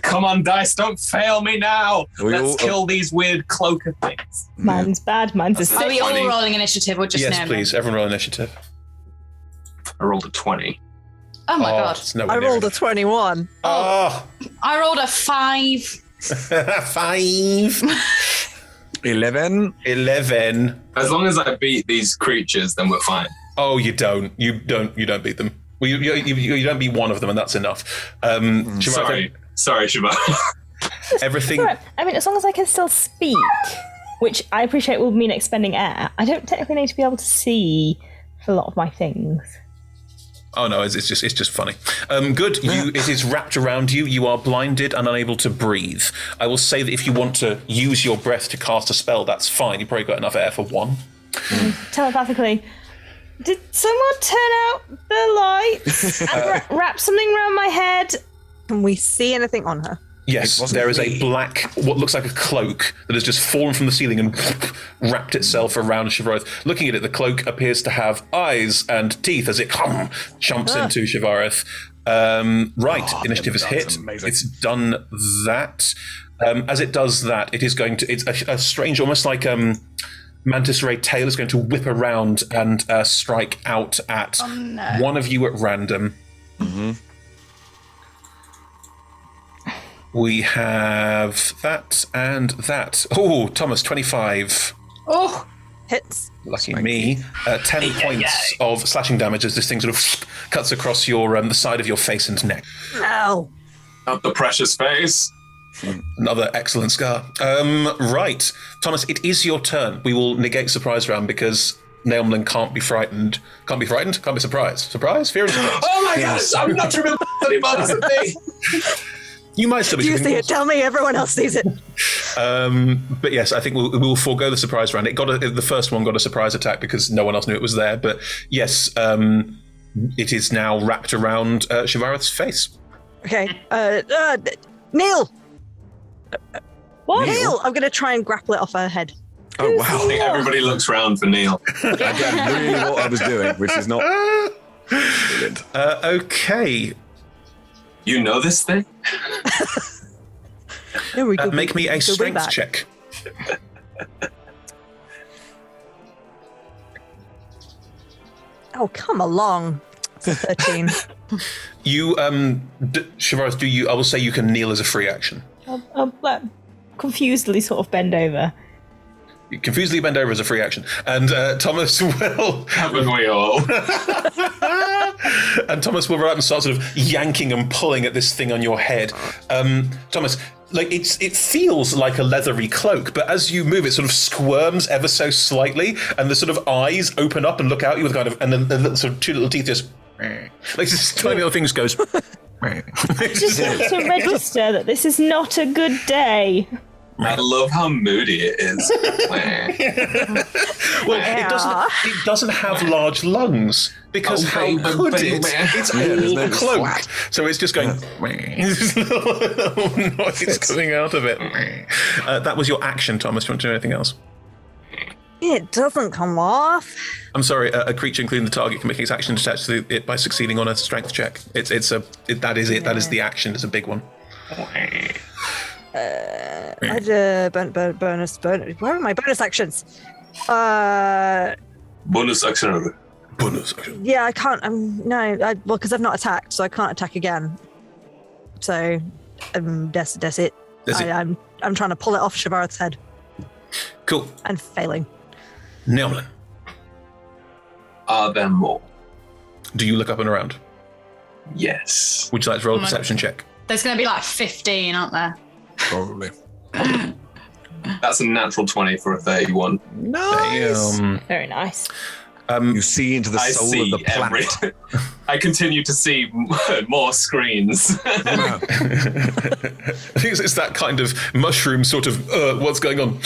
Come on, dice, don't fail me now. Let's kill these weird cloaker things. Mine's bad, mine's a 6. Are we all rolling initiative or just Yes, Naomlen? please. Everyone roll initiative. I rolled a 20. Oh my god. It's nowhere I near rolled a enough. 21. Oh. I rolled a 5. 5. 11. As long as I beat these creatures, then we're fine. Oh, you don't. You don't beat them. Well, you don't beat one of them, and that's enough. Sorry, Shabbat. Everything. Right. I mean, as long as I can still speak, which I appreciate will mean expending air, I don't technically need to be able to see for a lot of my things. Oh no, it's just funny. Good. It is wrapped around you. You are blinded and unable to breathe. I will say that if you want to use your breath to cast a spell, that's fine. You've probably got enough air for one. Telepathically, did someone turn out the lights and wrap something around my head? Can we see anything on her? Yes, there is a black, what looks like a cloak that has just fallen from the ceiling and wrapped itself around Shivareth. Looking at it, the cloak appears to have eyes and teeth as it jumps into Shivareth. Initiative is hit. amazing. It's done that. As it does that, it is going to, it's a strange, almost like Mantis Ray tail is going to whip around and strike out at one of you at random. Mm-hmm. We have that and that. Oh, Thomas, 25. Oh, Hits. Lucky me. 10 points of slashing damage as this thing sort of cuts across your the side of your face and neck. Ow. Not the precious face. Another excellent scar. Right. Thomas, it is your turn. We will negate surprise round because Naomlen can't be frightened. Can't be frightened? Can't be surprised. Surprise? Fear and surprise. Oh my gosh, I'm not remembering anymore. That's the thing. You might still be. You see it, tell me, everyone else sees it. But yes, I think we'll forego the surprise round. The first one got a surprise attack because no one else knew it was there. But yes, it is now wrapped around Shivareth's face. Okay, Neil! What? Neil! I'm going to try and grapple it off her head. Oh, wow. I think everybody looks round for Neil. I did really what I was doing, which is not brilliant. Okay. You know this thing? Yeah, we could Make me a go strength back. check. Oh, come along. It's a 13. You, Shivareth, I will say you can kneel as a free action. I'll confusedly sort of bend over. You confusedly bend over as a free action. And Thomas will... Haven't we all? And Thomas will run up and start sort of yanking and pulling at this thing on your head. Thomas, like it feels like a leathery cloak, but as you move, it sort of squirms ever so slightly, and the sort of eyes open up and look out at you with kind of, and then the little, sort of two little teeth just like this tiny little thing just goes. I just want to register that this is not a good day. I love how moody it is. Well, it doesn't have large lungs because how could it? It's all cloak, so it's just going. There's a little noise coming out of it. That was your action, Thomas. Do you want to do anything else? It doesn't come off. I'm sorry. A creature, including the target, can make its action attached to it by succeeding on a strength check. That is it. That is the action. It's a big one. I had a bonus. Where are my bonus actions? Bonus action. Bonus action. Yeah, I can't. Because I've not attacked, so I can't attack again. So, that's it. That's it. I'm trying to pull it off Shivareth's head. Cool. And failing. Naomlen, Are there more? do you look up and around? Yes. Would you like to roll a perception check? there's going to be like 15, aren't there? Probably. That's a natural 20 for a 31. Nice. Very nice. You see into the I soul see of the planet. I continue to see more screens. I think it's that kind of mushroom sort of, what's going on?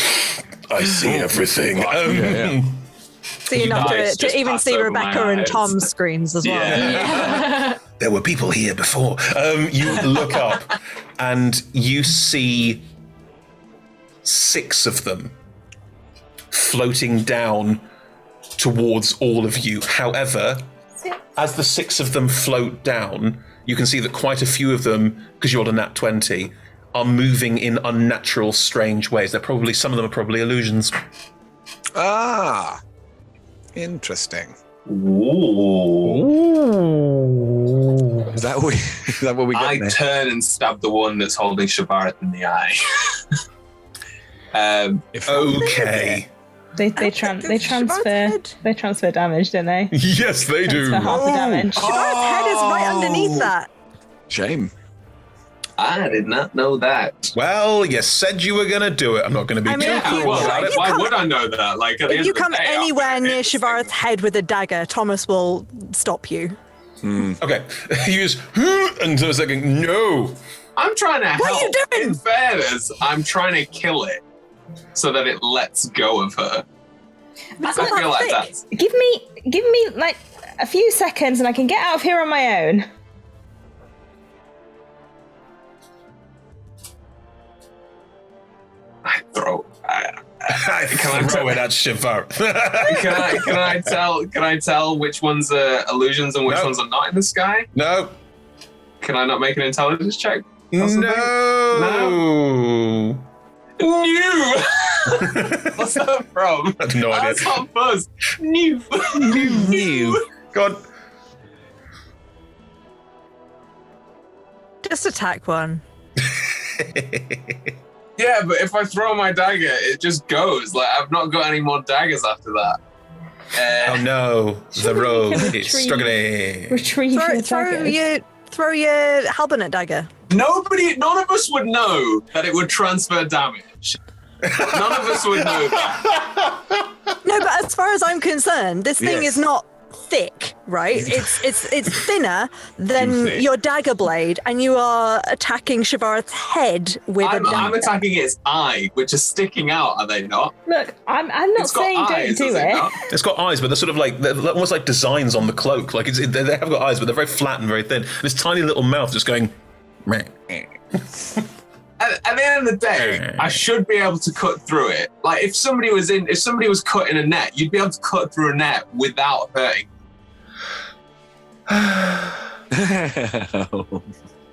I see everything. So you're not Nice, to just even pass see over my Rebecca and eyes. Tom's screens as well. Yeah. There were people here before. You look up and you see 6 of them floating down towards all of you. However, as the 6 of them float down, you can see that quite a few of them, because you rolled a nat 20, are moving in unnatural, strange ways. Some of them are probably illusions. Ah, interesting. Ooh. Is that what we got I there? turn and stab the one that's holding Shavareth in the eye. Okay. They transfer damage, don't they? Yes, they do. Transfer half the damage. Shavareth's head is right underneath that. Shame. I did not know that. Well, you said you were going to do it. I'm not going to be too cruel about it. Why would I know that? Like, at the If end you of the come day, anywhere I'll- near Shavareth's head with a dagger, Thomas will stop you. Okay. You use, and so it's like, no. I'm trying to help. What are you doing? In fairness, I'm trying to kill it so that it lets go of her. That's I not feel that like thick. that's... Give me like a few seconds and I can get out of here on my own. I throw... I throw it at Shavar. Can I tell which ones are illusions and which No. ones are not in the sky? No. Can I not make an intelligence check? Possibly? No. New. What's that from? I have no idea. That's Hot Fuzz. New. New. Go on. Just attack one. Yeah, but if I throw my dagger, it just goes. Like, I've not got any more daggers after that. Oh no, the rogue is Retrieve. struggling. Retrieve your daggers. Throw your halbernet dagger. None of us would know that it would transfer damage. None of us would know that. No, but as far as I'm concerned, this thing Yes. is not thick, right? It's thinner than thick. your dagger blade, and you are attacking Shavareth's head with a dagger. I'm attacking its eye, which is sticking out, are they not? Look, I'm not It's got saying eyes, don't do has it. not? It's got eyes, but they're sort of like they're almost like designs on the cloak. Like they have got eyes, but they're very flat and very thin. This tiny little mouth just going. Meh. At the end of the day, I should be able to cut through it. Like if somebody was cut in a net, you'd be able to cut through a net without hurting.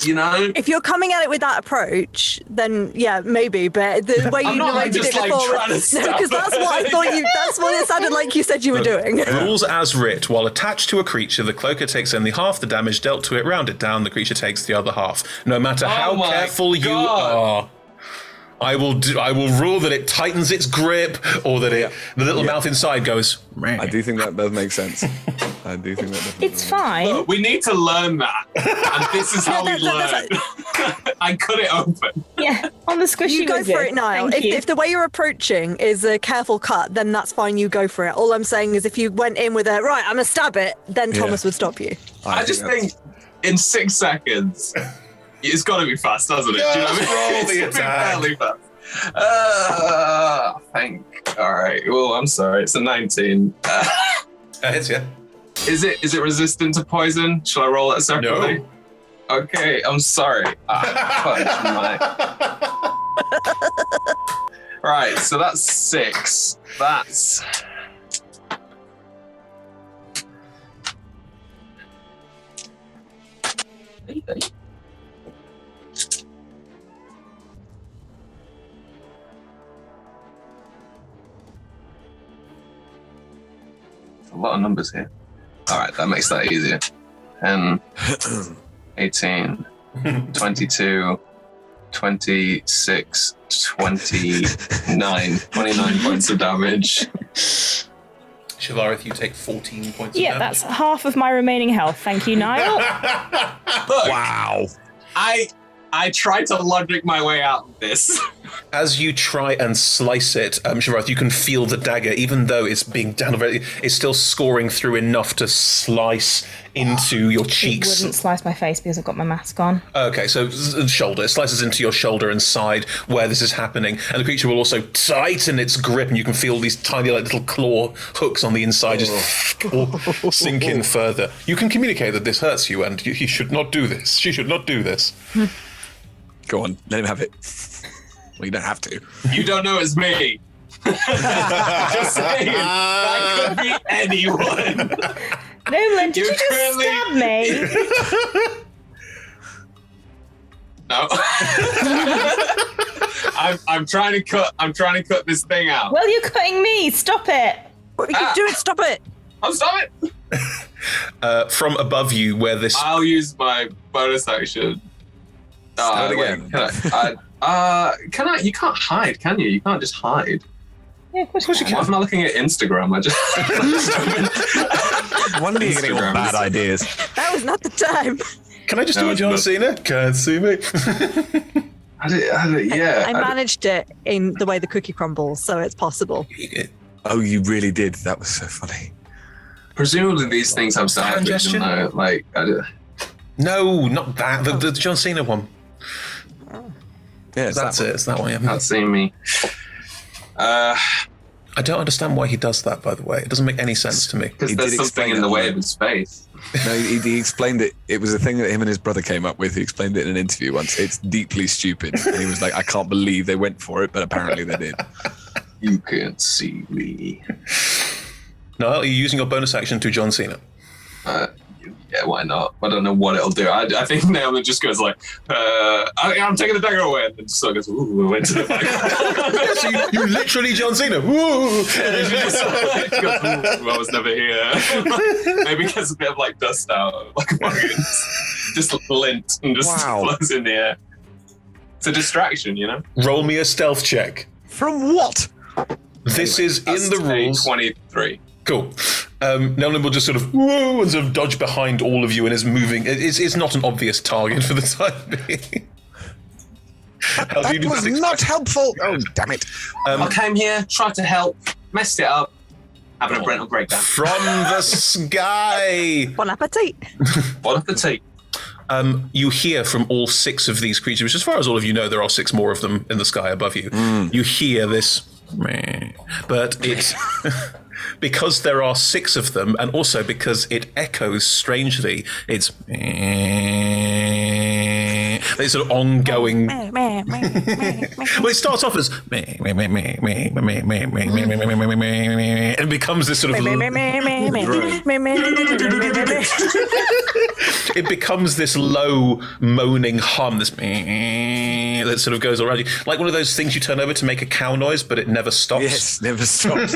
You know? If you're coming at it with that approach, then yeah, maybe. But the way I'm you not, like, narrated it just, like, before, trying to no, stab because that's what I thought you. That's what it sounded like you said you were doing. Rules as writ. While attached to a creature, the cloaker takes only half the damage dealt to it. Rounded down, the creature takes the other half. No matter how my careful you God. are. I will rule that it tightens its grip, or that the little mouth inside goes. Meh. I do think that does make sense. I do think that definitely It's fine. Look, we need to learn that. And this is how we learn. I cut it open. Yeah, on the squishy You go wizard. for it, Niall. Thank you. If the way you're approaching is a careful cut, then that's fine. You go for it. All I'm saying is, if you went in with a right, I'm gonna stab it, then Thomas would stop you. I just think in 6 seconds, it's got to be fast, hasn't it? Do you know what I mean? Roll the It's gotta be attack. fairly fast. I think. All right. Well, I'm sorry. It's a 19. Hits ya. Is it resistant to poison? Shall I roll it separately? No. Okay. I'm sorry. Right. So that's 6. That's. A lot of numbers here. All right, that makes that easier. 10, 18, 22, 26, 29 points of damage. Shavareth, you take 14 points of Yeah, damage. that's half of my remaining health. Thank you, Niall. Look, Wow. I tried to logic my way out of this. As you try and slice it, Shavareth, you can feel the dagger, even though it's being down very, it's still scoring through enough to slice into your It cheeks. wouldn't slice my face because I've got my mask on. Okay, so shoulder. It slices into your shoulder and side where this is happening, and the creature will also tighten its grip, and you can feel these tiny, like, little claw hooks on the inside just sink in further. You can communicate that this hurts you, and he should not do this. She should not do this. Go on, let him have it. Well, you don't have to. You don't know it's me. Just saying, that could be anyone. Naomlen, did you You're just currently- stab me? No. I'm trying to cut this thing out. Well, you're cutting me. Stop it. What are you doing? Stop it. Oh, stop it! From above you, where this I'll use my bonus action. Start Wait, again. can I? You can't hide, can you? You can't just hide. Yeah, of course you Why am I looking at Instagram? I just. Wonder you're getting all Instagrams. bad ideas. That was not the time. Can I just do No, a John it's Cena? Can't see me. I managed it in the way the cookie crumbles, so it's possible. Oh, you really did. That was so funny. Presumably these things have sound Hand vision, gesture? though. Like, No, not that. The John Cena one. Yeah, it's That's that it. It's that one. Yeah. can't see me. I don't understand why he does that. By the way, it doesn't make any sense to me. Because He there's did something explain in the it. way of his face. No, he explained it. It was a thing that him and his brother came up with. He explained it in an interview once. It's deeply stupid. And he was like, I can't believe they went for it, but apparently they did. You can't see me. Niall, are you using your bonus action to John Cena? Yeah, why not? I don't know what it'll do. I think Naomlen just goes like, I'm taking the dagger away, and then just sort of goes, ooh, went to the back. So you literally John Cena. Woo! Goes, ooh, I was never here. Maybe gets a bit of like dust out, like just lint and just Wow. floats in the air. It's a distraction, you know. Roll me a stealth check. From what? This is in That's the a rules. 23. Cool. Naomlen will just sort of woo and sort of dodge behind all of you and is moving. It's not an obvious target for the time being. How do That you do was this? not helpful. Oh, damn it. I came here, tried to help, messed it up, having a mental breakdown. From the sky. Bon appetit. What of the tea? You hear from all 6 of these creatures, which as far as all of you know, there are 6 more of them in the sky above you. You hear this, meh, but it's because there are 6 of them, and also because it echoes strangely. It's it's sort of ongoing. Well, it starts off as and becomes this sort of. It becomes this low moaning hum, this that sort of goes around you, like one of those things you turn over to make a cow noise, but it never stops. Yes, never stops.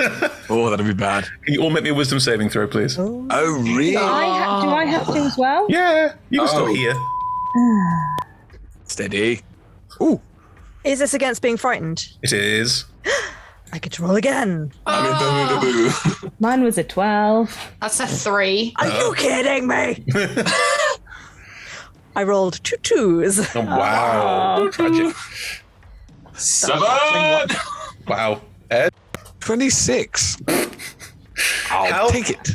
Oh, that'd be bad. Can you all make me a wisdom saving throw, please? Oh, really? Do I have to as well? Yeah, you can still Oh. hear. Steady. Ooh. Is this against being frightened? It is. I get to roll again. Mine was a 12. That's a 3. Are you kidding me? I rolled 2 2s. Oh, wow. Tragic. 7! Wow. Ed? 26. I'll How- take it.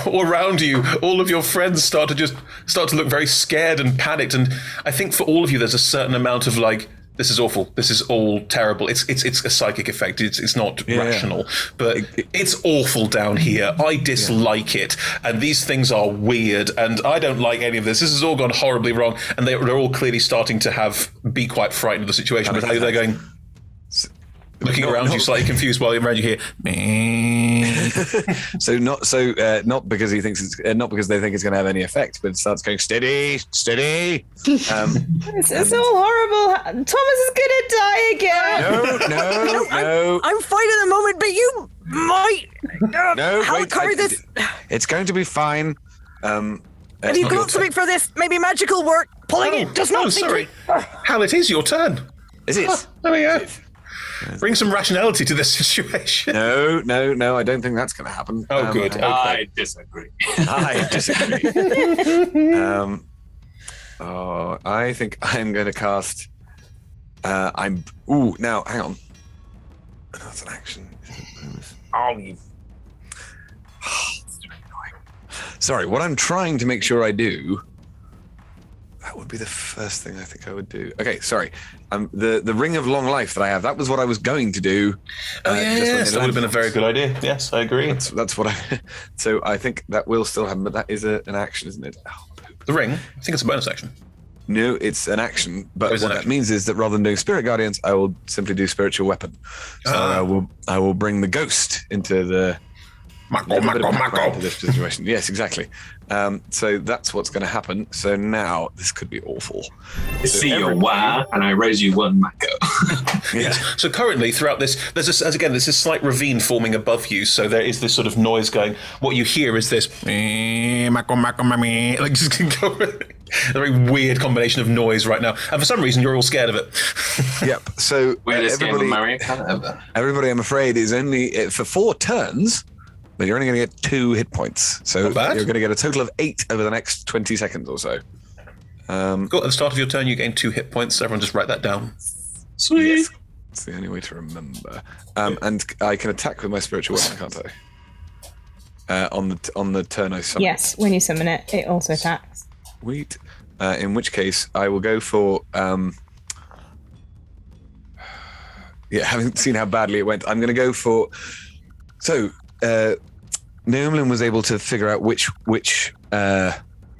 All around you, all of your friends start to look very scared and panicked, and I think for all of you, there's a certain amount of like, this is awful. This is all terrible. It's a psychic effect. It's not rational, but it's awful down here. I dislike it, and these things are weird, and I don't like any of this. This has all gone horribly wrong, and they're all clearly starting to be quite frightened of the situation. But they're going. Looking around you, slightly confused, while around you hear. Not because he thinks it's not because they think it's going to have any effect, but it starts going steady, steady. It's all horrible. Thomas is gonna die again. No. I'm fine at the moment, but you might. No, How wait. cover this? It's going to be fine. Have you got something for this? Maybe magical work? Pulling it does not. Oh, sorry. Hal, it is your turn. Is it? There we go. Bring some rationality to this situation. No. I don't think that's going to happen. Oh, good. Okay. I disagree. I disagree. I think I'm going to cast. Now hang on. That's an action. Oh, you. It's very annoying. Sorry, what I'm trying to make sure I do. That would be the first thing I think I would do. Okay, sorry. The ring of long life that I have. That was what I was going to do. Yes, that would have been a very good idea. Yes, I agree. That's what I. So I think that will still happen, but that is an action, isn't it? Oh, poop. The ring, I think it's a bonus action. No, it's an action. But It's what an that action. means is that rather than doing Spirit Guardians, I will simply do Spiritual Weapon. So I will bring the ghost into the into this situation. Yes, exactly. So that's what's going to happen. So now this could be awful. I see your wire, and I raise you 1 Mako. Yeah. So currently, throughout this, there's this slight ravine forming above you. So there is this sort of noise going. What you hear is this, like just go, a very weird combination of noise right now. And for some reason, you're all scared of it. Yep. So Weirdest game of Mario Kart ever. everybody, I'm afraid, is only for 4 turns. But you're only going to get 2 hit points. So Not bad. you're going to get a total of 8 over the next 20 seconds or so. Cool. At the start of your turn, you gain 2 hit points. Everyone, just write that down. Sweet. Yes. It's the only way to remember. And I can attack with my spiritual weapon, can't I? On the turn I summon. Yes, when you summon it, it also attacks. Sweet. In which case, I will go for. Having seen how badly it went, I'm going to go for. So, Naomlen was able to figure out which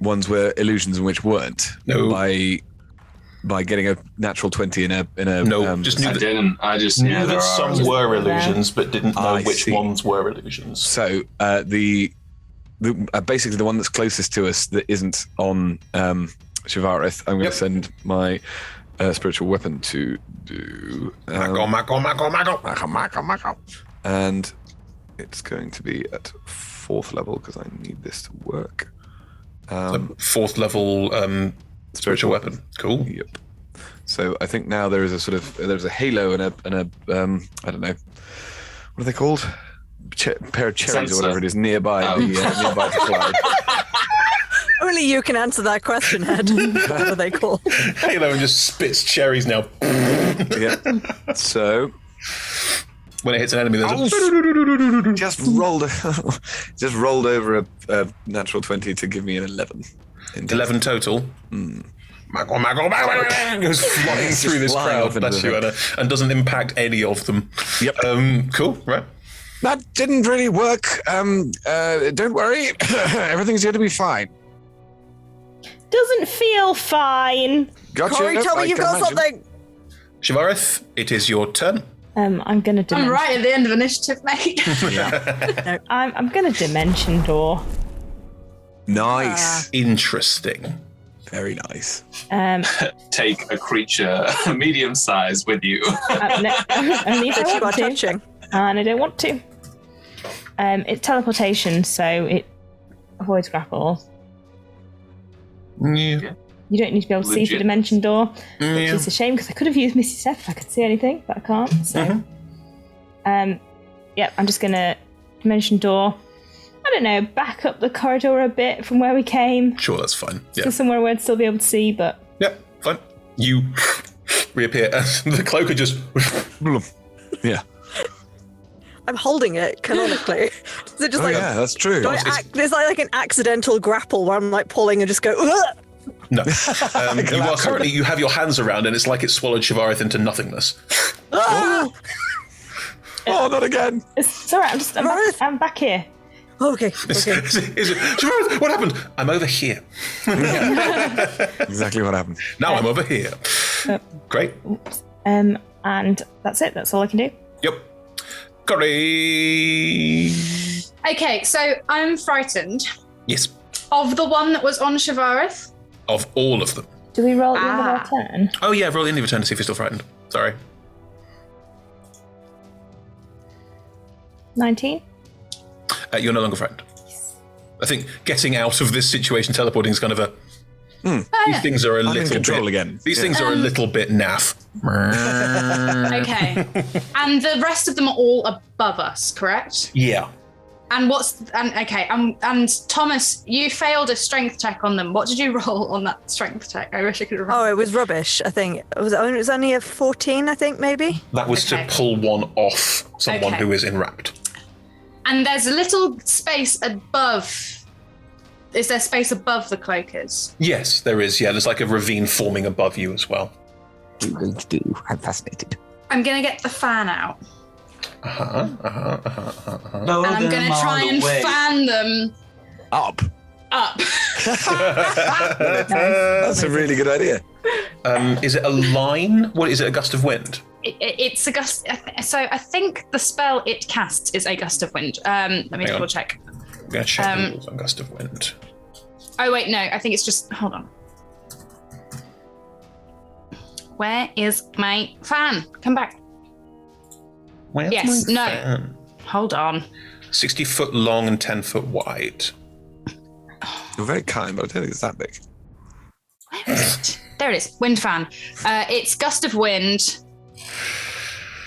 ones were illusions and which weren't. No. By getting a natural 20 in a. No, just knew I that, didn't. I just knew knew there that are. some were illusions, but didn't know I which see. ones were illusions. So basically the one that's closest to us that isn't on Shivarith, I'm going to send my spiritual weapon to do. Mako. And it's going to be at 4th level because I need this to work. 4th level spiritual weapon. Cool. Yep. So I think now there is there's a halo and a I don't know, what are they called? Pair of cherries Sensor. or whatever it is nearby nearby the cloud. Only you can answer that question, Ed. What are they called? Halo and just spits cherries now. Yeah. So When it hits an enemy, there's just rolled over a natural 20 to give me an 11. 11 total. Mako, goes flying It's through just this flying crowd, off into bless the you, Anna, and doesn't impact any of them. Yep. Cool, right. That didn't really work. Don't worry. Everything's going to be fine. Doesn't feel fine. Gotcha. Corey, tell I me you've can got imagine. something. Shivarith, it is your turn. I'm gonna I'm dimension. right at the end of initiative, mate. I'm gonna dimension door. Nice. Interesting. Very nice. Take a creature medium sized with you. Only if That I you are want to, touching. and I don't want to. It's teleportation, so it avoids grapples. Yeah. You don't need to be able to see Legit. the dimension door, which Yeah. is a shame because I could have used Misty Step if I could see anything, but I can't. So, I'm just gonna dimension door. I don't know, back up the corridor a bit from where we came. Sure, that's fine. Yeah. So somewhere where I'd still be able to see, but Yep, fine. You reappear, and the cloak are just. Yeah. I'm holding it canonically. Is it just Oh like yeah, that's true. do I there's like an accidental grapple where I'm like pulling and just go. Ugh! No. You are currently, you have your hands around, and it's like it swallowed Shivarith into nothingness. Ah! Oh, not again. it's alright. I'm back here. Okay. Is Okay. it, Shivarith, what happened? I'm over here. Exactly what happened. Now I'm over here. Great. And that's it. That's all I can do. Yep. Corey. Okay, so I'm frightened Yes. of the one that was on Shivarith. Of all of them. Do we roll at the end of our turn? Oh yeah, roll the end of your turn to see if you're still frightened. Sorry. 19? You're no longer frightened. I think getting out of this situation, teleporting is kind of a. These things are a I'm in little control bit. again. These things are a little bit naff. Okay. And the rest of them are all above us, correct? Yeah. And and Thomas, you failed a strength check on them. What did you roll on that strength check? I wish I could remember. Oh, it was rubbish. I think it was only a 14. I think maybe. That was Okay. to pull one off someone Okay. who is enwrapped. And there's a little space above. Is there space above the cloakers? Yes, there is. Yeah, there's like a ravine forming above you as well. What are you going to do? I'm fascinated. I'm gonna get the fan out. Blow And I'm them gonna all try and away. fan them Up. up. That's a really good idea. Is it a line? What is it? A gust of wind? It's a gust. So I think the spell it casts is a gust of wind. Let me double check. I'm going to check the rules on gust of wind. Oh wait, no. I think it's just. Hold on. Where is my fan? Come back. Where's Yes, my no. fan? Hold on. 60 foot long and 10 foot wide. You're very kind, but I don't think it's that big. Where is it? There it is. Wind fan. It's gust of wind.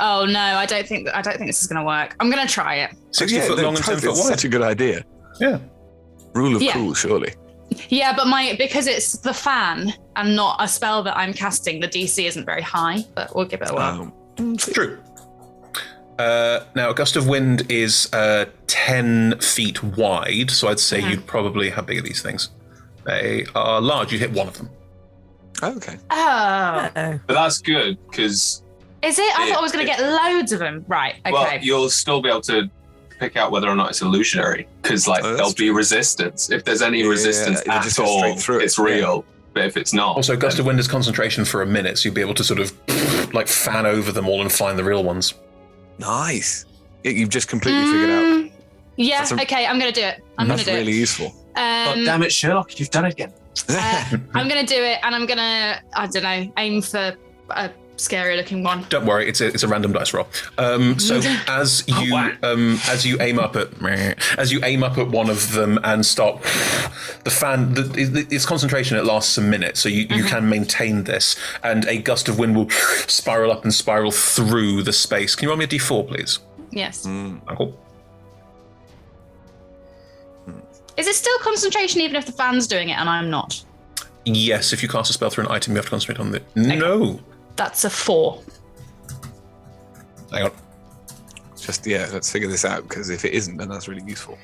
Oh no, I don't think this is going to work. I'm going to try it. 60 foot long and 10 foot wide. Such a good idea. Yeah. Rule of cool, surely. Yeah, but because it's the fan and not a spell that I'm casting, the DC isn't very high. But we'll give it a whirl. True. Now, a gust of wind is 10 feet wide, so I'd say you'd probably... How big are these things? They are large. You'd hit one of them. Okay. Oh. Uh-oh. But that's good, because... Is it? I thought I was going to get loads of them. Right, okay. Well, you'll still be able to pick out whether or not it's illusionary, because there'll be resistance. If there's any resistance you at just go all, straight through it. it's real. But if it's not... Also, gust of wind is concentration for a minute, so you'd be able to sort of fan over them all and find the real ones. Nice. You've just completely figured out. Yeah, okay, I'm going to do it. I'm going to do That's really it. useful. God damn it, Sherlock, you've done it again. I'm going to do it, and I'm going to, I don't know, aim for a scary looking one. Don't worry, it's a random dice roll. So as you aim up at one of them and start the fan, its concentration, it lasts a minute, so you can maintain this, and a gust of wind will spiral up and spiral through the space. Can you roll me a d4, please? Yes. Cool. Is it still concentration even if the fan's doing it and I'm not? Yes, if you cast a spell through an item, you have to concentrate on the... No. That's a 4. Hang on. Let's figure this out, because if it isn't, then that's really useful.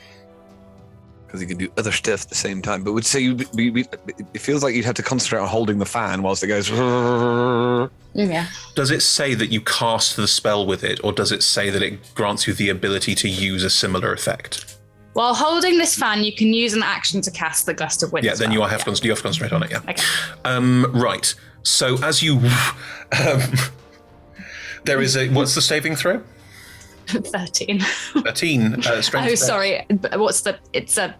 Because you can do other stuff at the same time. But would say it feels like you'd have to concentrate on holding the fan whilst it goes... Yeah. Does it say that you cast the spell with it, or does it say that it grants you the ability to use a similar effect? While holding this fan, you can use an action to cast the gust of wind. Yeah, then you have to concentrate on it, yeah. Okay. Right. So as you... there is a... What's the saving throw? 13. 13. Strength. Oh, sorry. What's the... It's a...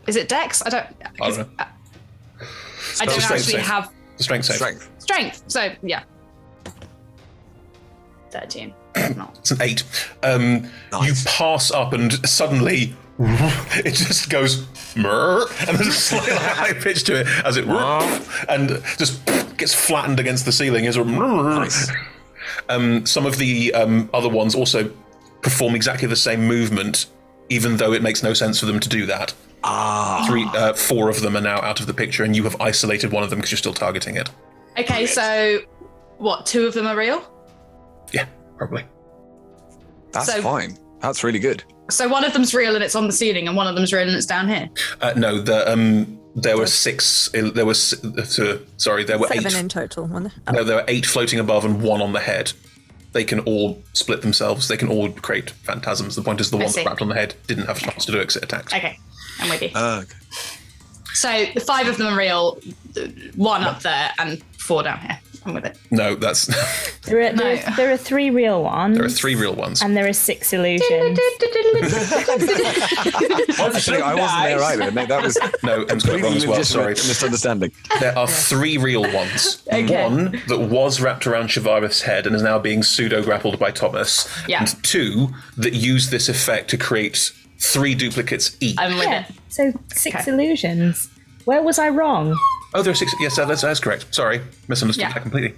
Is it Dex? I don't know. I don't actually have... The strength save. Strength. So, yeah. 13. No. It's an 8. Nice. You pass up and suddenly it just goes and there's a slightly high pitch to it as it and just gets flattened against the ceiling. Nice. Some of the other ones also perform exactly the same movement, even though it makes no sense for them to do that. 4 of them are now out of the picture, and you have isolated one of them because you're still targeting it. Okay, so what? 2 of them are real? Yeah, probably. That's fine. That's really good. So one of them's real and it's on the ceiling, and one of them's real and it's down here. No, there were 6. There were 7 8 in total. No, there were 8 floating above and 1 on the head. They can all split themselves. They can all create phantasms. The point is, the one that wrapped on the head didn't have a chance to do exit attacks. Okay, I'm with you. Okay. So the 5 of them are real, 1 up there and 4 down here. I'm with it. No, that's... There are 3 real ones. There are 3 real ones. And there are 6 illusions. Actually, I wasn't there either. No, that was No, Em's got it wrong as well, sorry. misunderstanding. There are 3 real ones. Okay. 1 that was wrapped around Shivarath's head and is now being pseudo-grappled by Thomas. Yeah. And 2 that use this effect to create 3 duplicates each. I'm with it. So 6 illusions. Where was I wrong? Oh, there are 6. Yes, that's correct. Sorry, misunderstood that completely.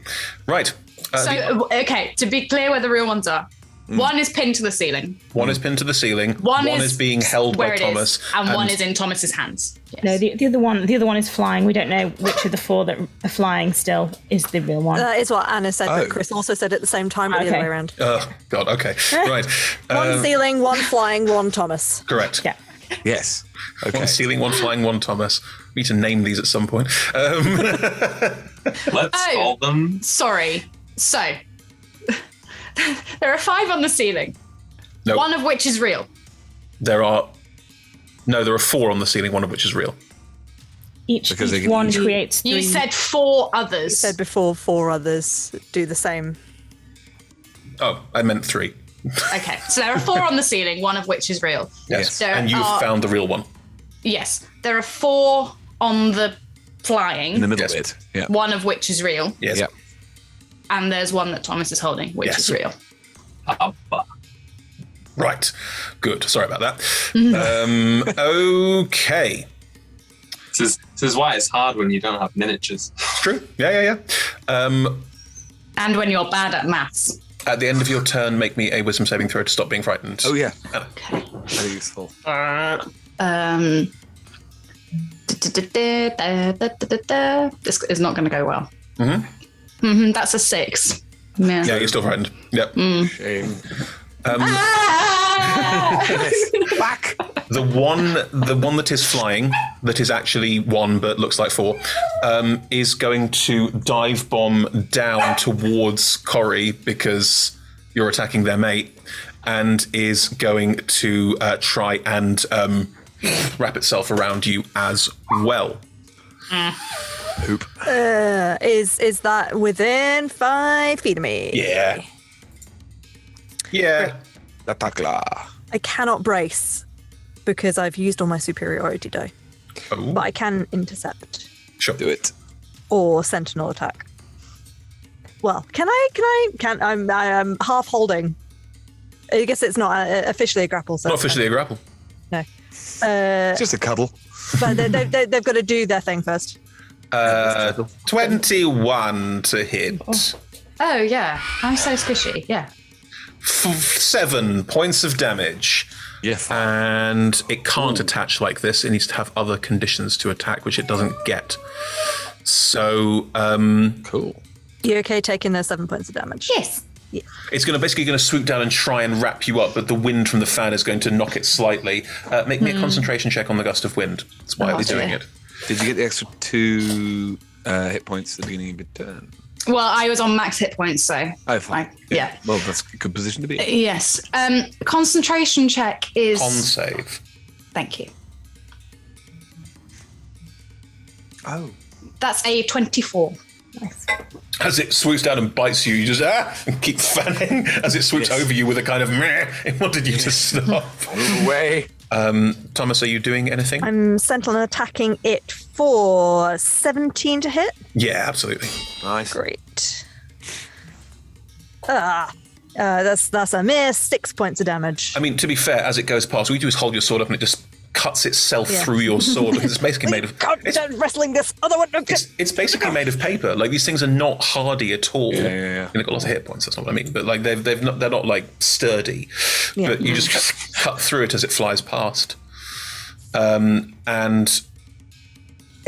Right. Okay, to be clear where the real ones are. 1 is pinned to the ceiling. 1 is pinned to the ceiling. 1 is being held by Thomas. And 1 is in Thomas's hands. Yes. No, the other one is flying. We don't know which of the 4 that are flying still is the real one. That is what Anna said, but Chris also said at the same time, but the other way around. Oh, God, okay. Right. 1 ceiling, 1 flying, 1 Thomas. Correct. Yeah. Yes. Okay. 1 ceiling, 1 flying, 1 Thomas. We need to name these at some point. Let's call them. Sorry. So, there are 5 on the ceiling. No. 1 of which is real. There are No, there are 4 on the ceiling, one of which is real. Each Because they can one each- creates 3. You said 4 You others. said before 4 others do the same. Oh, I meant 3. Okay, so there are 4 on the ceiling, one of which is real. Yes. There And you've are- found the real one. Yes, there are 4 on the flying, In the middle Yes. bit. Yeah. one of which is real, Yes. Yeah. and there's one that Thomas is holding, which Yes. is real. Right. Good. Sorry about that. Okay. This is why it's hard when you don't have miniatures. It's true. Yeah. And when you're bad at maths. At the end of your turn, make me a wisdom saving throw to stop being frightened. Oh, yeah. Okay. Very useful. This is not going to go well. That's a 6. Yeah. Yeah, you're still frightened. Yep. Shame. Back. The one that is flying, that is actually 1 but looks like 4, is going to dive bomb down towards Corey because you're attacking their mate, and is going to try and wrap itself around you as well. Poop. Is that within 5 feet of me? Yeah. Yeah. La tacla. I cannot brace because I've used all my superiority die, Oh, but I can intercept sure. Do it. or sentinel attack. Well, can I'm half holding. I guess it's not officially a grapple. So Not officially a grapple. No. It's just a cuddle. But they've got to do their thing first. 21 to hit. Oh, yeah. I'm so squishy. Yeah. 7 points of damage. Yes. And it can't attach like this. It needs to have other conditions to attack, which it doesn't get. So, Cool. You okay taking those 7 points of damage? Yes. it's basically going to swoop down and try and wrap you up, but the wind from the fan is going to knock it slightly. Make me a concentration check on the gust of wind. That's why it's doing dear. it. Did you get the extra 2 hit points at the beginning of your turn? Well, I was on max hit points, so. Oh, fine. Yeah. Well, that's a good position to be in. Yes. Concentration check is. Con save. Thank you. Oh. That's a 24. Nice. As it swoops down and bites you, you just and keep fanning as it swoops over you with a kind of meh. It wanted you to stop. Move away. Thomas, are you doing anything? I'm sentinel attacking it for 17 to hit. Yeah, absolutely. Nice. Great. That's a miss. 6 points of damage. I mean, to be fair, as it goes past, all you do is hold your sword up and it just cuts itself Yeah. through your sword. Because it's basically made of... God, It's, I'm wrestling this other one. it's basically made of paper. Like, these things are not hardy at all. Yeah. And they've got lots of hit points, that's not what I mean. But, like, they're not like, sturdy. Yeah. But you just cut through it as it flies past. And...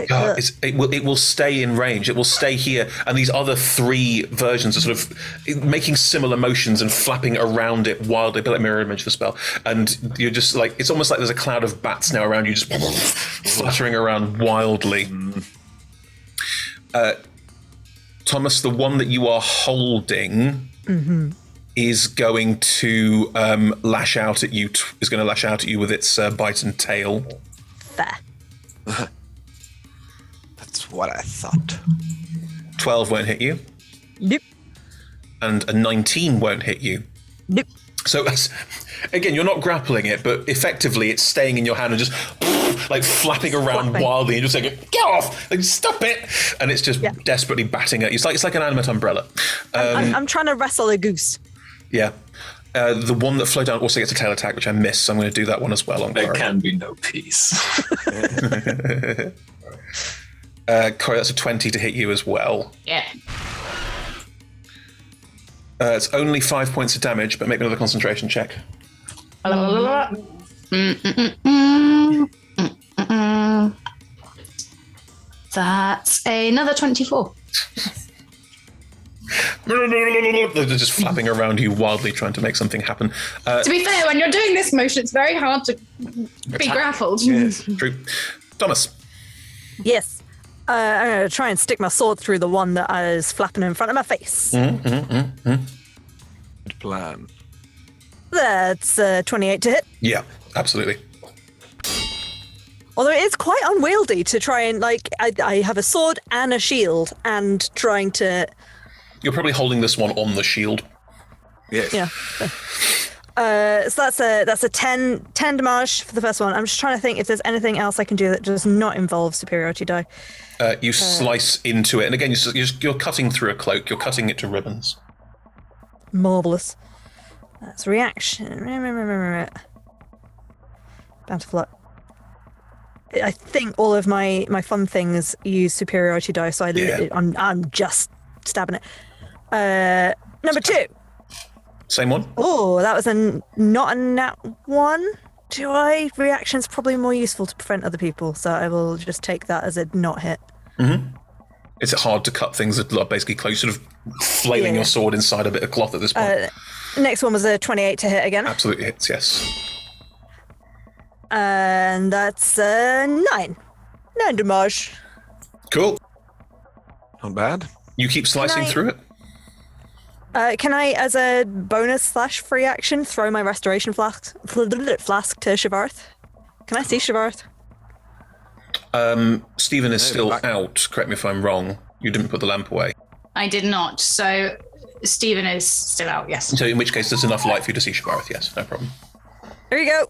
it will stay in range. It will stay here, and these other 3 versions are sort of making similar motions and flapping around it wildly, a bit like mirror image the spell. And you're just like, it's almost like there's a cloud of bats now around you, just fluttering around wildly. Thomas, the one that you are holding is going to lash out at you. Is going to lash out at you with its bite and tail. Fair. That's what I thought. 12 won't hit you. Nope. And a 19 won't hit you. Nope. So, again, you're not grappling it, but effectively it's staying in your hand and just like flapping around wildly and just saying, get off, like, stop it. And it's just desperately batting at you. It's like an animate umbrella. I'm trying to wrestle a goose. Yeah. The one that flew down also gets a tail attack, which I missed, so I'm going to do that one as well. On There Corey. can be no peace. Corey, that's a 20 to hit you as well. Yeah. It's only 5 points of damage, but make me another concentration check. That's another 24. They're just flapping around you wildly, trying to make something happen. To be fair, when you're doing this motion, it's very hard to be grappled. Yes. True. Thomas. Yes. I'm going to try and stick my sword through the one that is flapping in front of my face. Good plan. That's 28 to hit. Yeah, absolutely. Although it is quite unwieldy to try and, like, I have a sword and a shield, and trying to... You're probably holding this one on the shield. Yes. Yeah. So that's a 10 damage for the first one. I'm just trying to think if there's anything else I can do that does not involve superiority die. You slice into it, and again, you're cutting through a cloak. You're cutting it to ribbons. Marvellous. That's reaction. Bountiful luck. I think all of my fun things use superiority die, so I'm just stabbing it. Number 2. Same one? Oh, that was not a nat 1. Reaction's probably more useful to prevent other people, so I will just take that as a not hit. Mm-hmm. Is it hard to cut things that are basically close, sort of flailing your sword inside a bit of cloth at this point? Next one was a 28 to hit again. Absolutely hits, yes. And that's 9. 9 damage. Cool. Not bad. You keep slicing through it? Can I, as a bonus / free action, throw my restoration flask to Shivarth? Can I see Shivarth? Stephen is still out. Correct me if I'm wrong. You didn't put the lamp away. I did not. So Stephen is still out, yes. So in which case there's enough light for you to see Shivarth, yes, no problem. There you go.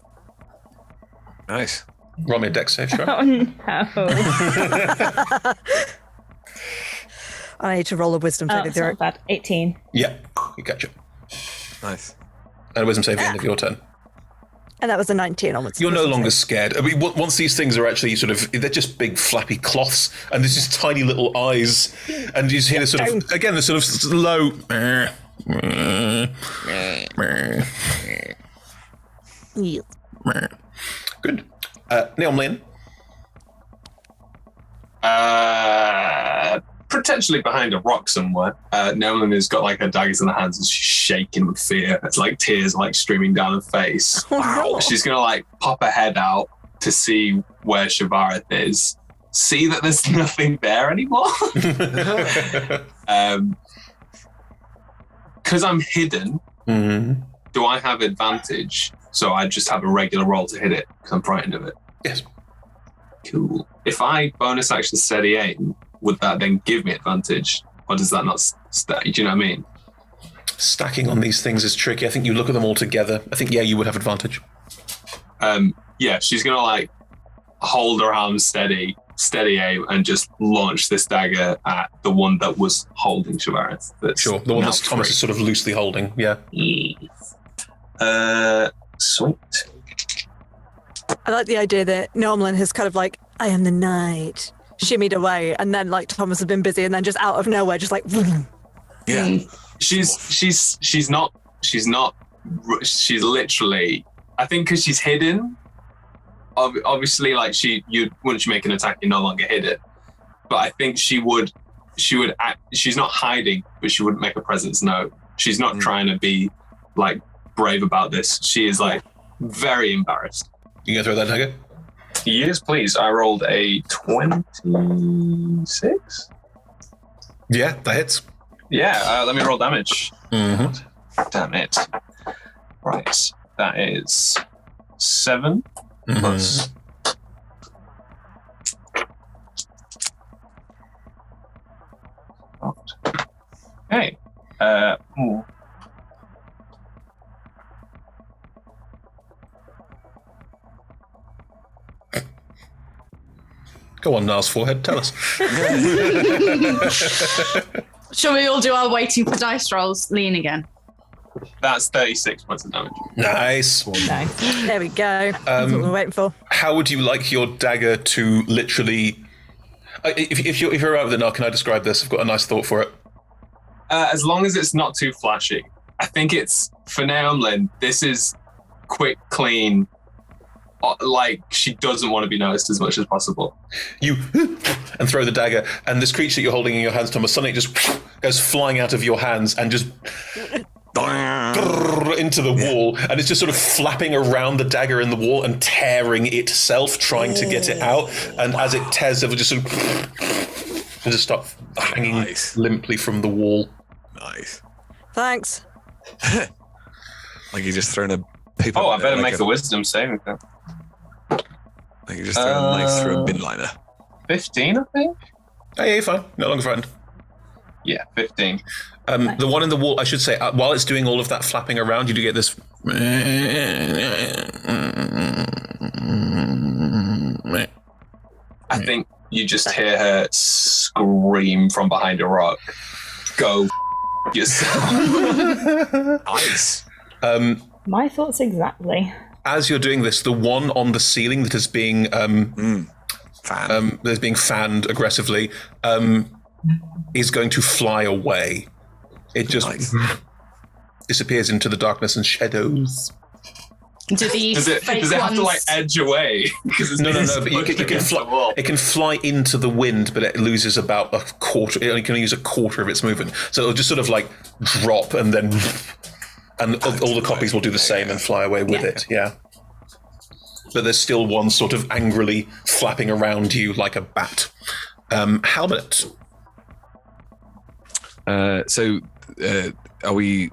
Nice. Roll me a dex save, Shivarth. Oh no. I need to roll a wisdom Oh, saving it's throw. not bad. 18. Yeah, you catch it. Nice. And a wisdom save at the end of your turn. And that was a 19 onwards. You're no longer scared. I mean, once these things are actually they're just big flappy cloths, and there's just tiny little eyes, and you just hear this sort of, again, this sort of slow. Good. Naomlen. Potentially behind a rock somewhere. Naomlen has got like her daggers in her hands and she's shaking with fear. It's like tears like streaming down her face. Oh, no. She's gonna like pop her head out to see where Shivarth is. See that there's nothing there anymore. Because I'm hidden, do I have advantage? So I just have a regular roll to hit it because I'm frightened of it. Yes. Cool. If I bonus action steady aim, would that then give me advantage? Or does that not stack? Do you know what I mean? Stacking on these things is tricky. I think you look at them all together. I think, you would have advantage. Yeah, she's going to like hold her arms steady aim, and just launch this dagger at the one that was holding Shivarth. Sure, the one that Thomas is sort of loosely holding, yeah. Sweet. I like the idea that Naomlen has kind of like, I am the night, shimmied away, and then like Thomas has been busy, and then just out of nowhere, just like, Yeah. She's literally, I think because she's hidden, obviously like once you make an attack, you're no longer hidden. But I think she would act, she's not hiding, but she wouldn't make a presence known. She's not trying to be like brave about this. She is like very embarrassed. You gonna throw that dagger? Yes, please. I rolled a 26. Yeah, that hits. Yeah, let me roll damage. Mm-hmm. Damn it. Right, that is 7 plus. Okay. Go on, Niall's forehead, tell us. Shall we all do our waiting for dice rolls? Lean again. That's 36 points of damage. Nice. Nice. there we go. That's what we're waiting for. How would you like your dagger to literally... If you're out with it now, can I describe this? I've got a nice thought for it. As long as it's not too flashy. I think it's, for Naomlen, this is quick, clean, like she doesn't want to be noticed as much as possible. You and throw the dagger, and this creature you're holding in your hands, Thomas, suddenly just goes flying out of your hands and just into the wall, and it's just sort of flapping around the dagger in the wall and tearing itself, trying to get it out. And as it tears, it will just sort of and just start hanging limply from the wall. Nice. Thanks. Like you just thrown a paper. Oh, I better like make a wisdom saving throw. I can just throw a knife through a bin liner. 15, I think. Oh, yeah, you're fine. No longer frightened. Yeah, 15. The one in the wall, I should say, while it's doing all of that flapping around, you do get this. I think you just hear her scream from behind a rock. Go yourself. Nice. My thoughts exactly. As you're doing this, the one on the ceiling that is being that's being fanned aggressively is going to fly away. It just disappears into the darkness and shadows. Do these Does it have to like edge away? No. But you can fly. It can fly into the wind, but it loses about a quarter. It only can use a quarter of its movement, so it'll just sort of like drop and then, and all the copies will do the same and fly away with it. Yeah. But there's still one sort of angrily flapping around you like a bat. Halbert. So are we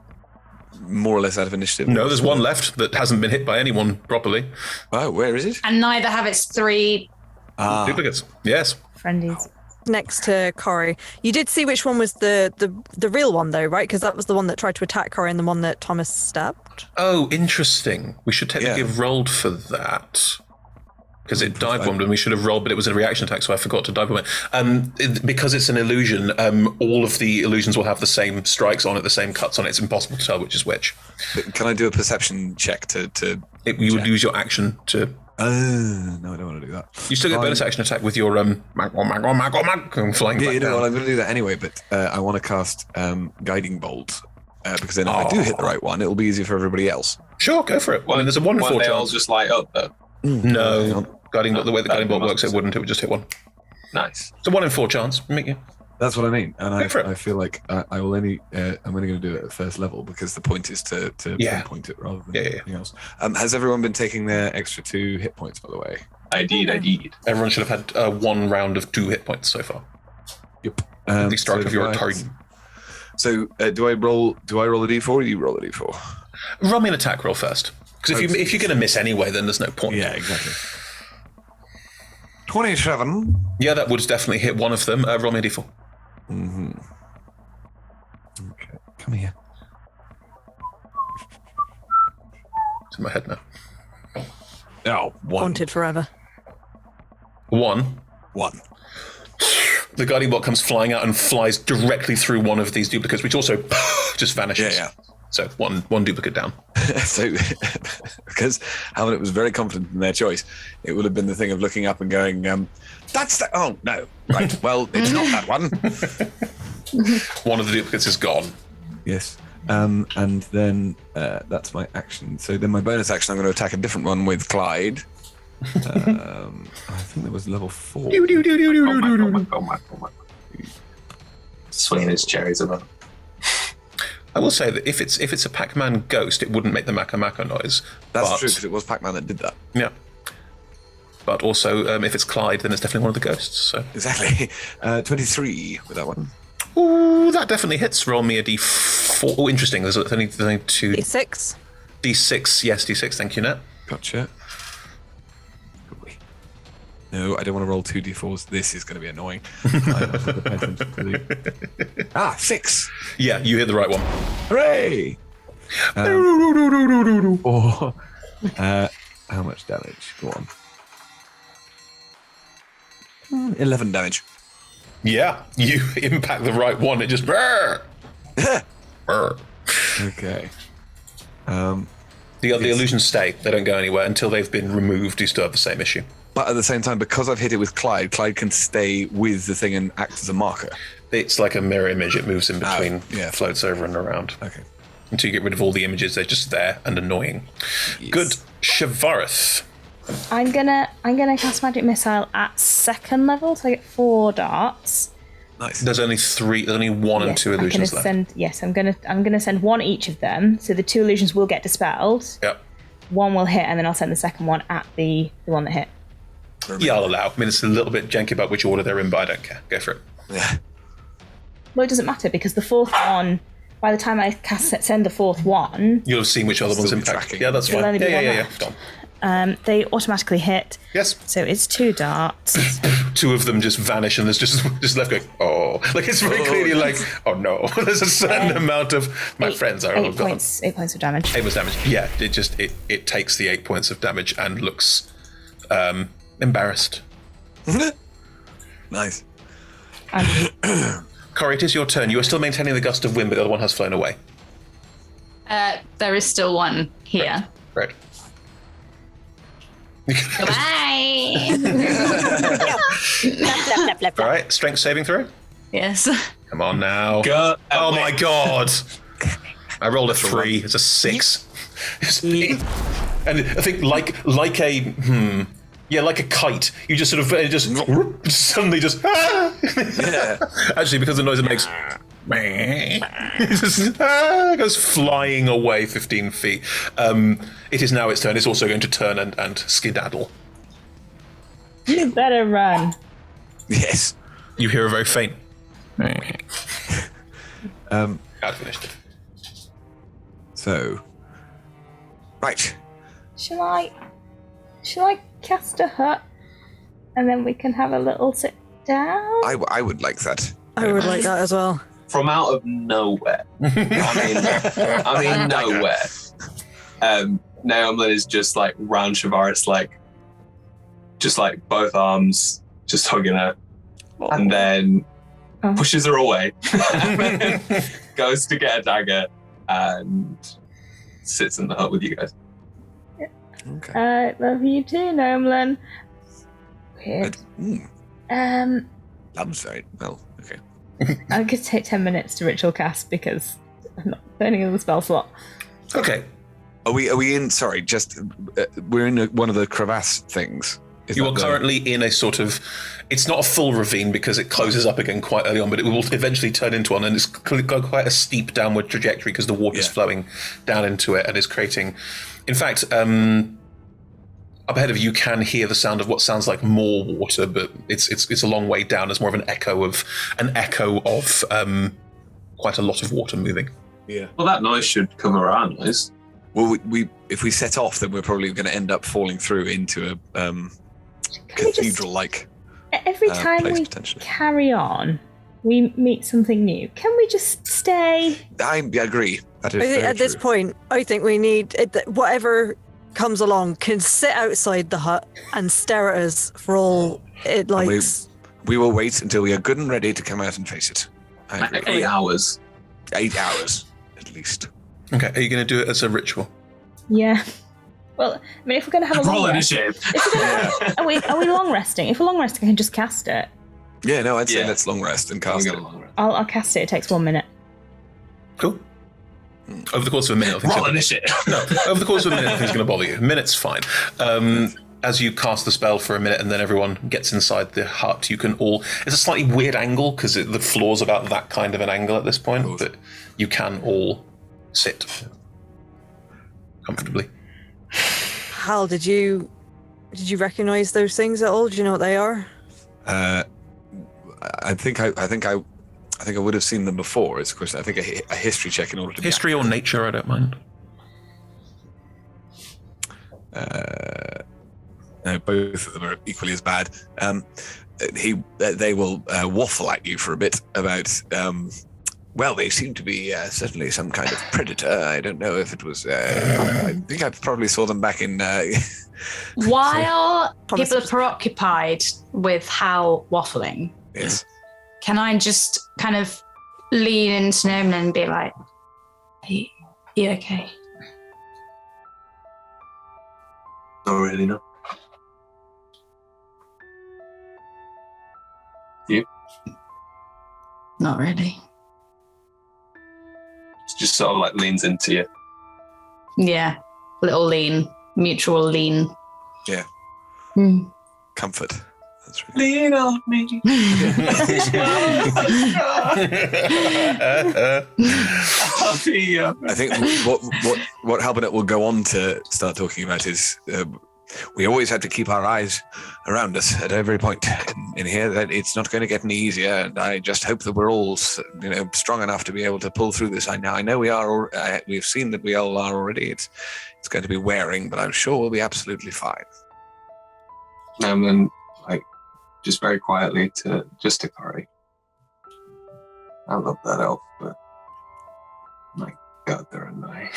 more or less out of initiative? No, there's one left that hasn't been hit by anyone properly. Oh, where is it? And neither have its 3 Duplicates. Yes. Friendies. Next to Corey. You did see which one was the real one, though, right? Because that was the one that tried to attack Corey and the one that Thomas stabbed. Oh, interesting. We should technically have rolled for that. Because it dive bombed and we should have rolled, but it was a reaction attack, so I forgot to dive bomb it. Because it's an illusion, all of the illusions will have the same strikes on it, the same cuts on it. It's impossible to tell which is which. But can I do a perception check to You would use your action to... no, I don't want to do that. You still get bonus action attack with your flying back Yeah, you know down. what, I'm going to do that anyway, but I want to cast Guiding Bolt, because then if I do hit the right one, it'll be easier for everybody else. Sure, go for it. Well, there's a 1 in 4 they all chance. just light up, though. No. The way the guiding bolt works, it wouldn't. It would just hit one. Nice. It's a 1 in 4 chance. That's what I mean, and Go for it. I feel like I will only I'm only going to do it at first level because the point is to pinpoint it rather than anything else. Has everyone been taking their extra 2 hit points, by the way? I did. Everyone should have had 1 round of 2 hit points so far. Yep. At the start of your turn. So do I roll a d4 or you roll a d4? Roll me an attack roll first. Because if you're going to miss anyway, then there's no point. Yeah, exactly. 27. Yeah, that would definitely hit one of them. Roll me a d4. Mm-hmm. Okay, come here. It's in my head now. Oh, 1. Haunted forever. 1. 1. The guiding bolt comes flying out and flies directly through one of these duplicates, which also just vanishes. Yeah. So one duplicate down. So, because Hamlet was very confident in their choice, it would have been the thing of looking up and going, that's the... Oh, no. Right. Well, it's not that one. One of the duplicates is gone. Yes. And then that's my action. So then my bonus action, I'm going to attack a different one with Clyde. I think that was level 4. Oh my. Swinging his cherries about. I will say that if it's a Pac-Man ghost, it wouldn't make the Maka noise. That's true, because it was Pac-Man that did that. Yeah. But also, if it's Clyde, then it's definitely one of the ghosts. So exactly. 23 with that one. Ooh, that definitely hits. Roll me a d4. Oh, interesting. There's only 2. D6. D6. Yes, D6. Thank you, Nat. Gotcha. No, I don't want to roll 2 d4s. This is going to be annoying. 6. Yeah, you hit the right one. Hooray! How much damage? Go on. 11 damage. Yeah, you impact the right one. It just... Brr! Brr. Okay. The illusions stay. They don't go anywhere until they've been removed. You still have the same issue. But at the same time, because I've hit it with Clyde can stay with the thing and act as a marker. It's like a mirror image. It moves in between, yeah. Floats over and around. Okay. Until you get rid of all the images, they're just there and annoying. Yes. Good. Shavareth. I'm gonna cast Magic Missile at 2nd level, so I get 4 darts. Nice. There's only 3. There's only 1 and 2 illusions left. I'm gonna send 1 each of them, so the 2 illusions will get dispelled. Yep. 1 will hit, and then I'll send the second one at the one that hit. Yeah, I'll allow. I mean, it's a little bit janky about which order they're in, but I don't care. Go for it. Yeah. Well, it doesn't matter, because the 4th one, by the time I send the 4th one... You'll have seen which other ones impact. Yeah, that's fine. Only be one Yeah. left. They automatically hit. Yes. So it's 2 darts. 2 of them just vanish, and there's just left going, oh. Like, it's very clearly like, oh no. There's a certain amount of my friends are all gone. 8 points of damage. 8 points damage. Yeah, it takes the 8 points of damage and looks embarrassed. Nice. Corey, it is your turn. You are still maintaining the gust of wind, but the other one has flown away. There is still one here. Right. Goodbye. All right, strength saving throw. Yes. Come on now. Oh my god! I rolled a 3. It's a 6. And I think like a kite. You just sort of suddenly just. Yeah. Actually, because the noise it makes. It just goes flying away 15 feet. It is now its turn. It's also going to turn and skedaddle. You better run. Yes. You hear a very faint. I've finished it. So. Right. Shall I cast a hut, and then we can have a little sit down? I would like that. I would like that as well. From out of nowhere. I mean nowhere. Naomlen is just like round Shavaris, like just like both arms, just hugging her, and then pushes her away. Goes to get a dagger and sits in the hut with you guys. Okay. Love you too, Naomlen. Weird. Love's very well. Okay. I'm going to take 10 minutes to ritual cast because I'm not burning in the spell slot. Okay. Are we in? Sorry, just we're in one of the crevasse things. You are currently in a sort of. It's not a full ravine because it closes up again quite early on, but it will eventually turn into one, and it's got quite a steep downward trajectory because the water's flowing down into it and is creating. In fact, up ahead of you, can hear the sound of what sounds like more water, but it's a long way down. It's more of an echo of quite a lot of water moving. Yeah. Well, that noise should cover our noise. Well, we if we set off, then we're probably going to end up falling through into a cathedral-like. Every time place, we potentially. carry on, we meet something new. Can we just stay? I agree. That is I think very at this true. point, I think we need whatever comes along can sit outside the hut and stare at us for all it likes. We will wait until we are good and ready to come out and face it. I Like agree. 8 hours. 8 hours, at least. Okay, are you going to do it as a ritual? Yeah. Well, I mean, if we're going to have a Roll long rest, initiative. are we long resting? If we're long resting, I can just cast it. Yeah, no, I'd say Yeah. let's long rest and cast it. I'll cast it. It takes 1 minute. Cool. Over the course of a minute, I think. Roll initiative. No, over the course of a minute, nothing's going to bother you. A minute's fine. As you cast the spell for a minute and then everyone gets inside the hut, you can all... It's a slightly weird angle because the floor's about that kind of an angle at this point, but you can all sit comfortably. Hal, did you recognize those things at all? Do you know what they are? I think I would have seen them before. It's of course I think a history check in order to History or nature, I don't mind. No, both of them are equally as bad. They will waffle at you for a bit about. Well, they seem to be certainly some kind of predator. I don't know if it was. I think I probably saw them back in. While people are preoccupied with Hal waffling, Yes. can I just kind of lean into Naomlen and be like, "Are you okay?" Not really, no. You? Not really. Just sort of like leans into you. Yeah, little lean, mutual lean. Yeah. Mm. Comfort. That's really. Lean on me. I think what Halbernet will go on to start talking about is we always had to keep our eyes around us at every point in here. That it's not going to get any easier, and I just hope that we're all, strong enough to be able to pull through this. I know we are. We've seen that we all are already. It's going to be wearing, but I'm sure we'll be absolutely fine. And then, just very quietly to Corey. I love that elf, but my God, they're annoying.